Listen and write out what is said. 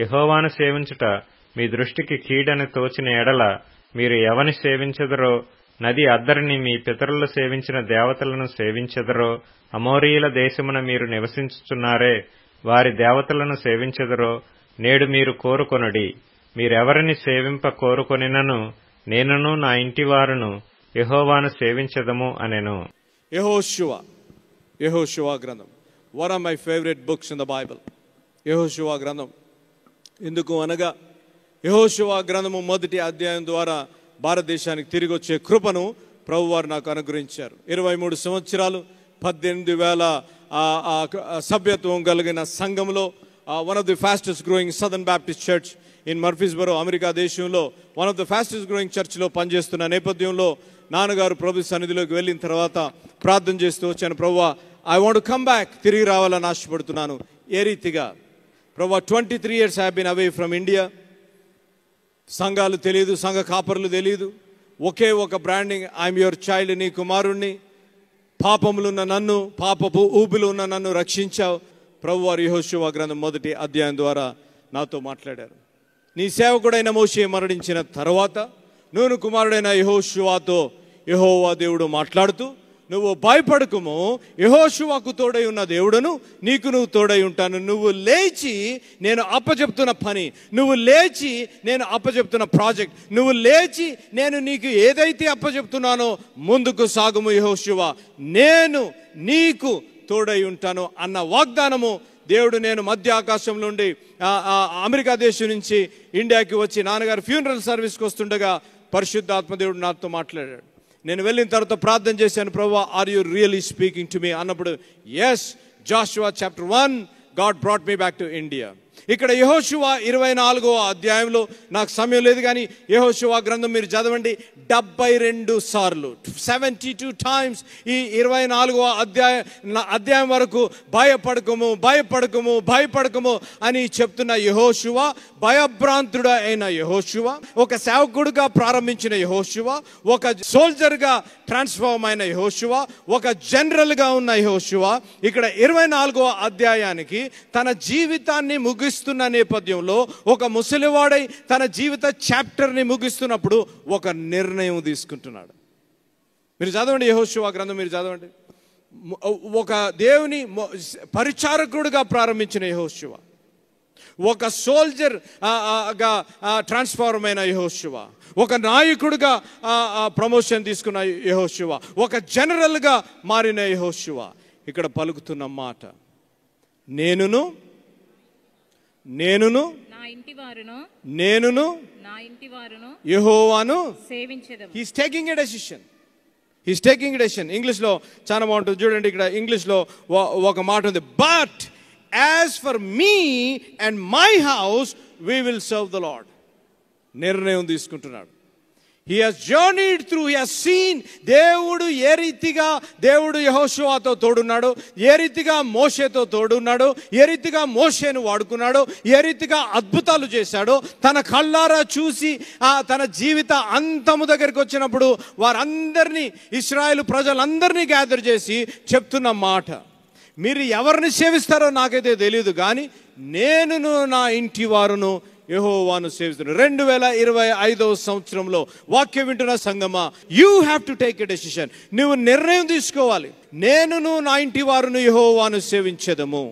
యెహోవాను సేవించుట మీ దృష్టికి కీడని తోచిన ఎడల మీరు ఎవని సేవించెదరో, నది అద్దరిని మీ పితరులు సేవించిన దేవతలను సేవించెదరో, అమోరీయుల దేశమున మీరు నివసించుచున్నారే వారి దేవతలను సేవించెదరో నేడు మీరు కోరుకొనుడి. మీరెవరిని సేవింప కోరుకొనినను నేనును నా ఇంటివారును యెహోవాను సేవించెదము అనెను. యెహోషువ గ్రంథం, one of my favourite books in the Bible. యెహోషువ గ్రంథం ఎందుకు అనగా, యెహోషువ గ్రంథము మొదటి అధ్యాయం ద్వారా భారతదేశానికి తిరిగి వచ్చే కృపను ప్రభువారు నాకు అనుగ్రహించారు. 23 సంవత్సరాలు 18,000 సభ్యత్వం కలిగిన సంఘంలో one of the fastest growing southern baptist church in Murfreesboro, America దేశంలో one of the fastest growing చర్చ్లో పనిచేస్తున్న నేపథ్యంలో నాన్నగారు ప్రభు సన్నిధిలోకి వెళ్ళిన తర్వాత ప్రార్థన చేస్తూ వచ్చాను. ప్రభువా, I want to come back, తిరిగి రావాలని ఆశపడుతున్నాను. ఏ రీతిగా ప్రభువా, 23 years I have been away from India. సంఘాలు తెలియదు, సంఘ కాపరులు తెలియదు, ఒకే ఒక బ్రాండింగ్, ఐఎమ్ యువర్ చైల్డ్, నీ కుమారుణ్ణి, పాపములున్న నన్ను, పాపపు ఊబిలో ఉన్న నన్ను రక్షించావు. ప్రభువారు యెహోషువ గ్రంథం మొదటి అధ్యాయం ద్వారా నాతో మాట్లాడారు. నీ సేవకుడైన మోషే మరణించిన తర్వాత నూను కుమారుడైన యెహోషువతో యెహోవా దేవుడు మాట్లాడుతూ, నువ్వు భయపడకుము, యెహోషువకు తోడై ఉన్న దేవుడును నీకు నువ్వు తోడై ఉంటాను. నువ్వు లేచి నేను అప్పచెప్తున్న పని, నువ్వు లేచి నేను అప్పచెప్తున్న ప్రాజెక్ట్, నువ్వు లేచి నేను నీకు ఏదైతే అప్పచెప్తున్నానో ముందుకు సాగుము యెహోషువ, నేను నీకు తోడై ఉంటాను అన్న వాగ్దానము దేవుడు నేను మధ్య ఆకాశం నుండి అమెరికా దేశం నుంచి ఇండియాకి వచ్చి నాన్నగారు ఫ్యూనరల్ సర్వీస్కి వస్తుండగా పరిశుద్ధాత్మ దేవుడు నాతో మాట్లాడాడు. నేను వెళ్ళిన తర్వాత ప్రార్థన చేశాను, ప్రభువా, are you really speaking to me అన్నప్పుడు, yes, Joshua chapter 1, God brought me back to India. ఇక్కడ యెహోషువ 24వ అధ్యాయంలో, నాకు సమయం లేదు కానీ యెహోషువ గ్రంథం మీరు చదవండి, 72 సార్లు, 72 times ఈ 24వ అధ్యాయం వరకు భయపడకము భయపడకము భయపడకము అని చెప్తున్న యెహోషువ, భయభ్రాంతుడు అయిన యెహోషువ, ఒక సేవకుడుగా ప్రారంభించిన యెహోషువ, ఒక సోల్జర్గా ట్రాన్స్ఫార్మ్ అయిన యెహోషువ, ఒక జనరల్గా ఉన్న యెహోషువ ఇక్కడ 24వ అధ్యాయానికి తన జీవితాన్ని ముగిస్తున్న నేపథ్యంలో ఒక ముసలివాడై తన జీవిత చాప్టర్ని ముగిస్తున్నప్పుడు ఒక నిర్ణయం తీసుకుంటున్నాడు. మీరు చదవండి యెహోషువ గ్రంథం, మీరు చదవండి. ఒక దేవుని పరిచారకుడుగా ప్రారంభించిన యెహోషువ, ఒక సోల్జర్ గా ట్రాన్స్ఫార్మ్ అయిన యెహోషువ, ఒక నాయకుడిగా ప్రమోషన్ తీసుకున్న యెహోషువ, ఒక జనరల్గా మారిన యెహోషువ ఇక్కడ పలుకుతున్న మాట, నేనును యెహోవాను సేవించెదము. He is taking a decision. ఇంగ్లీష్లో చాలా బాగుంటుంది చూడండి. ఇక్కడ ఇంగ్లీష్లో ఒక మాట ఉంది, but as for me and my house we will serve the lord. నిర్ణయం తీసుకుంటున్నాడు. He has journeyed through, he has seen దేవుడు ఏ రీతిగా దేవుడు యెహోషువతో తోడున్నాడు, ఏ రీతిగా మోషేతో తోడున్నాడు, ఏ రీతిగా మోషేను వాడుకున్నాడు, ఏ రీతిగా అద్భుతాలు చేశాడో తన కళ్ళారా చూసి తన జీవిత అంతము దగ్గరికి వచ్చినప్పుడు వారందరినీ, ఇశ్రాయేలు ప్రజలందరినీ గ్యాదర్ చేసి చెప్తున్న మాట, మీరు ఎవరిని సేవిస్తారో నాకైతే తెలియదు కానీ నేనును నా ఇంటి వారును యెహోవాను సేవిస్తున్నాను. 2025వ సంవత్సరంలో వాక్యం వింటున్న సంగమా, you have to take a decision. నువ్వు నిర్ణయం తీసుకోవాలి. నేనును నా ఇంటి వారును యెహోవాను సేవించెదము.